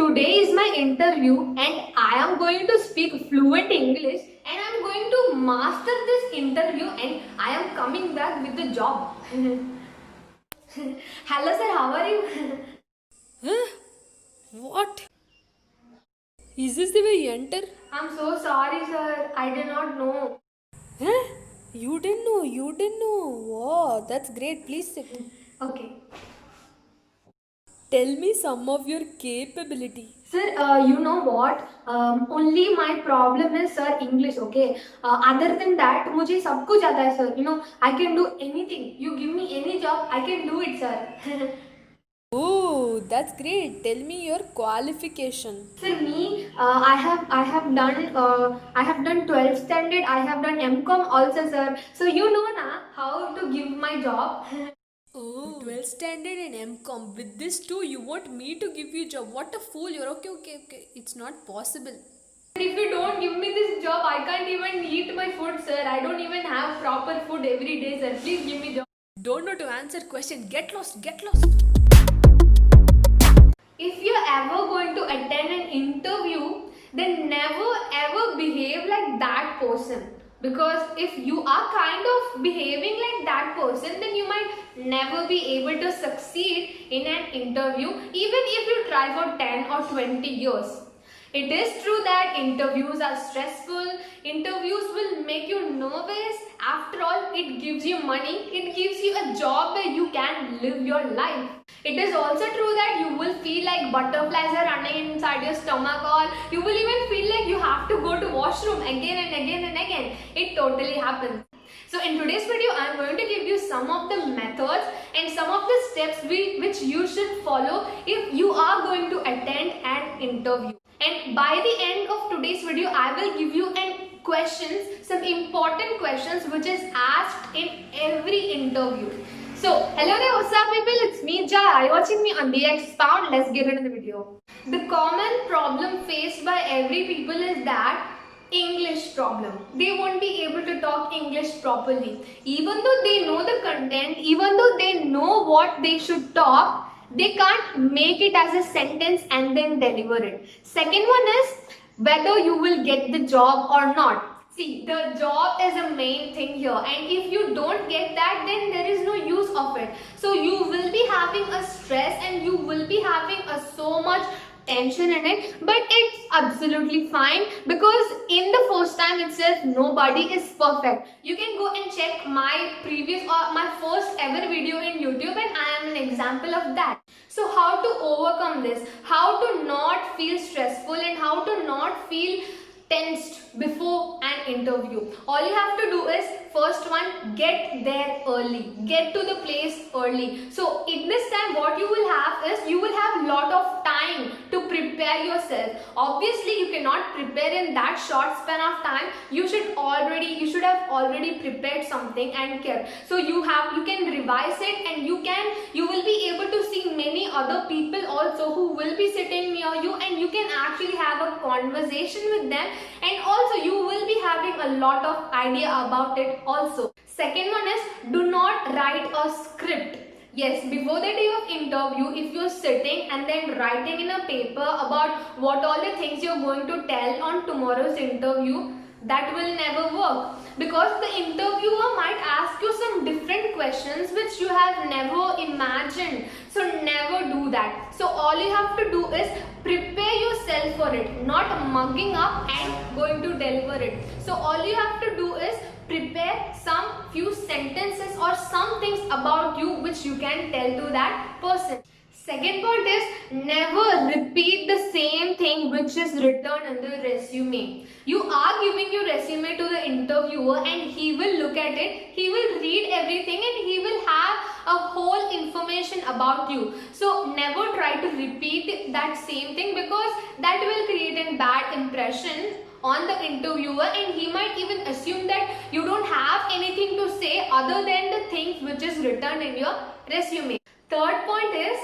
Today is my interview and I am going to speak fluent English and I am going to master this interview and I am coming back with the job. Hello sir, how are you? Huh? What? Is this the way you enter? I'm so sorry sir, I did not know. Huh? You didn't know, you didn't know. Wow, that's great. Please sit. Okay. Tell me some of your capability. Sir, you know what? Only my problem is sir English. Okay. Other than that, मुझे सब कुछ आता है sir. You know, I can do anything. You give me any job, I can do it sir. Oh, that's great. Tell me your qualification. Sir, me, I have done 12th standard. I have done MCom also, sir. So you know na how to give my job. Oh, 12th standard and MCom. With this too, you want me to give you job. What a fool. You're okay. It's not possible. If you don't give me this job, I can't even eat my food, sir. I don't even have proper food every day, sir. Please give me job. Don't know to answer question. Get lost, get lost. If you're ever going to attend an interview, then never ever behave like that person. Because if you are kind of behaving like that person, then you might never be able to succeed in an interview, even if you try for 10 or 20 years. It is true that interviews are stressful, interviews will make you nervous. After all, it gives you money, it gives you a job where you can live your life. It is also true that you will feel like butterflies are running inside your stomach, or you will even feel like you have to go to washroom again and again and again. It totally happens. So in today's video, I am going to give you some of the methods and some of the steps which you should follow if you are going to attend an interview. And by the end of today's video, I will give you some important questions which is asked in every interview. So, hello there, what's up people? It's me, Jai. Are you watching me on the Expound? Let's get into the video. The common problem faced by every people is that English problem. They won't be able to talk English properly. Even though they know the content, even though they know what they should talk, they can't make it as a sentence and then deliver it. Second one is whether you will get the job or not. See, the job is the main thing here, and if you don't get that, then there is no use of it. So you will be having a stress and you will be having so much tension in it, but it's absolutely fine because in the first time itself nobody is perfect. You can go and check my previous or my first ever video in YouTube and I am an example of that. So how to overcome this, how to not feel stressful and how to not feel tensed before an interview. All you have to do is first one, get there early, get to the place early. So in this time what you will have is you will have lot of time to prepare yourself. Obviously you cannot prepare in that short span of time. You should have already prepared something and kept. So you can revise it and you will be able to see many other people also who will be sitting near you, and you can actually have a conversation with them, and also you will be having a lot of idea about it also. Second one is do not write a script. Yes, before the day of interview, if you're sitting and then writing in a paper about what all the things you're going to tell on tomorrow's interview, that will never work, because the interviewer might ask you some different questions which you have never imagined. So never do that. So all you have to do is prepare yourself for it, not mugging up and going to deliver it. So all you have to do is prepare some few sentences or some things about you which you can tell to that person. Second point is never repeat the same thing which is written in the resume. You are giving your resume to the interviewer and he will look at it, he will read everything and he will have a whole information about you. So never try to repeat that same thing, because that will create a bad impression on the interviewer and he might even assume that you don't have anything to say other than the things which is written in your resume. Third point is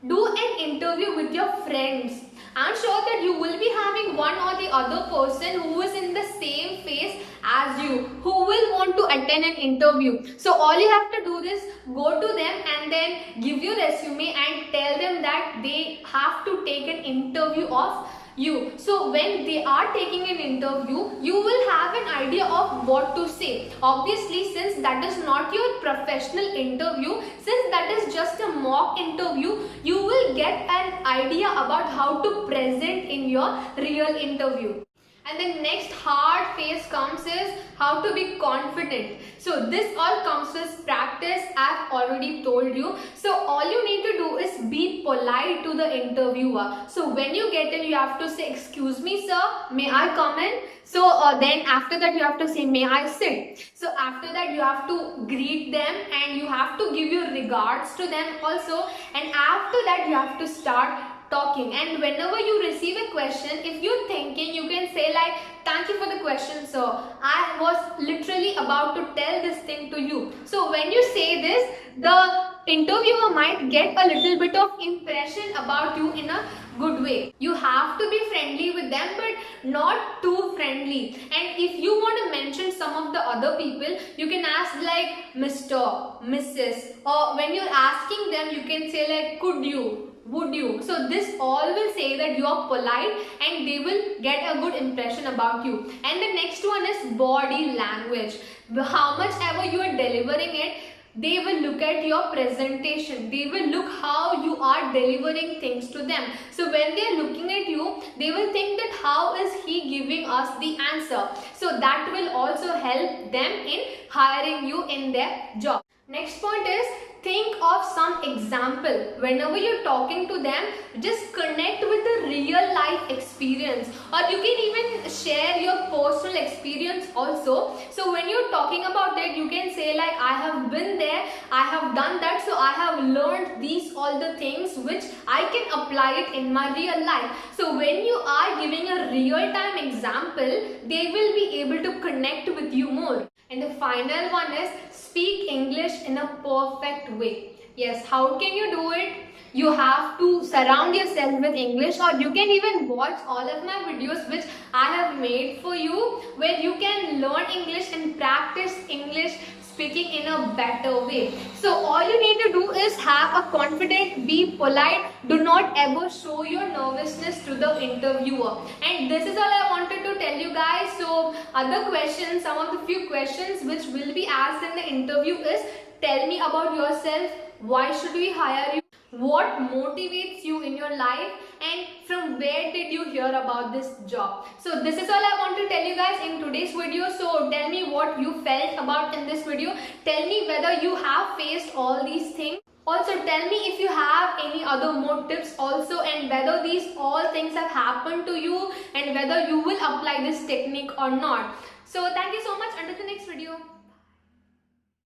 do an interview with your friends. I'm sure that you will be having one or the other person who is in the same phase as you, who will want to attend an interview. So all you have to do is go to them and then give your resume and tell them that they have to take an interview of you. So when they are taking an interview, you will have an idea of what to say. Obviously, since that is not your professional interview, since that is just a mock interview, you will get an idea about how to present in your real interview. And the next hard phase comes is how to be confident. So this all comes with practice, I've already told you. So all you need to do is be polite to the interviewer. So when you get in, you have to say, excuse me sir, may I come in? So then after that you have to say, may I sit? So after that you have to greet them and you have to give your regards to them also. And after that you have to start talking. And whenever you receive a question, if you're thinking, you can say like, thank you for the question sir, I was literally about to tell this thing to you. So when you say this, the interviewer might get a little bit of impression about you in a good way. You have to be friendly with them, but not too friendly. And if you want to mention some of the other people, you can ask like Mr., Mrs., or when you're asking them, you can say like, could you, would you. So this all will say that you are polite and they will get a good impression about you. And the next one is body language. How much ever you are delivering it, they will look at your presentation. They will look how you are delivering things to them. So when they are looking at you, they will think that how is he giving us the answer. So that will also help them in hiring you in their job. Next point is, think of some example. Whenever you're talking to them, just connect with the real life experience, or you can even share your personal experience also. So when you're talking about it, you can say like, I have been there, I have done that, so I have learned these all the things which I can apply it in my real life. So when you are giving a real time example, they will be able to connect with you more. And the final one is, speak English in a perfect way. Yes, how can you do it? You have to surround yourself with English, or you can even watch all of my videos which I have made for you, where you can learn English and practice English speaking in a better way. So all you need to do is have a confident, be polite, do not ever show your nervousness to the interviewer. And this is all I wanted to tell you guys. So other questions, some of the few questions which will be asked in the interview is, tell me about yourself, why should we hire you, what motivates you in your life, and from where did you hear about this job. So this is all I want to tell you guys in today's video. So tell me what you felt about in this video. Tell me whether you have faced all these things. Also tell me if you have any other more tips also, and whether these all things have happened to you and whether you will apply this technique or not. So thank you so much. Until the next video.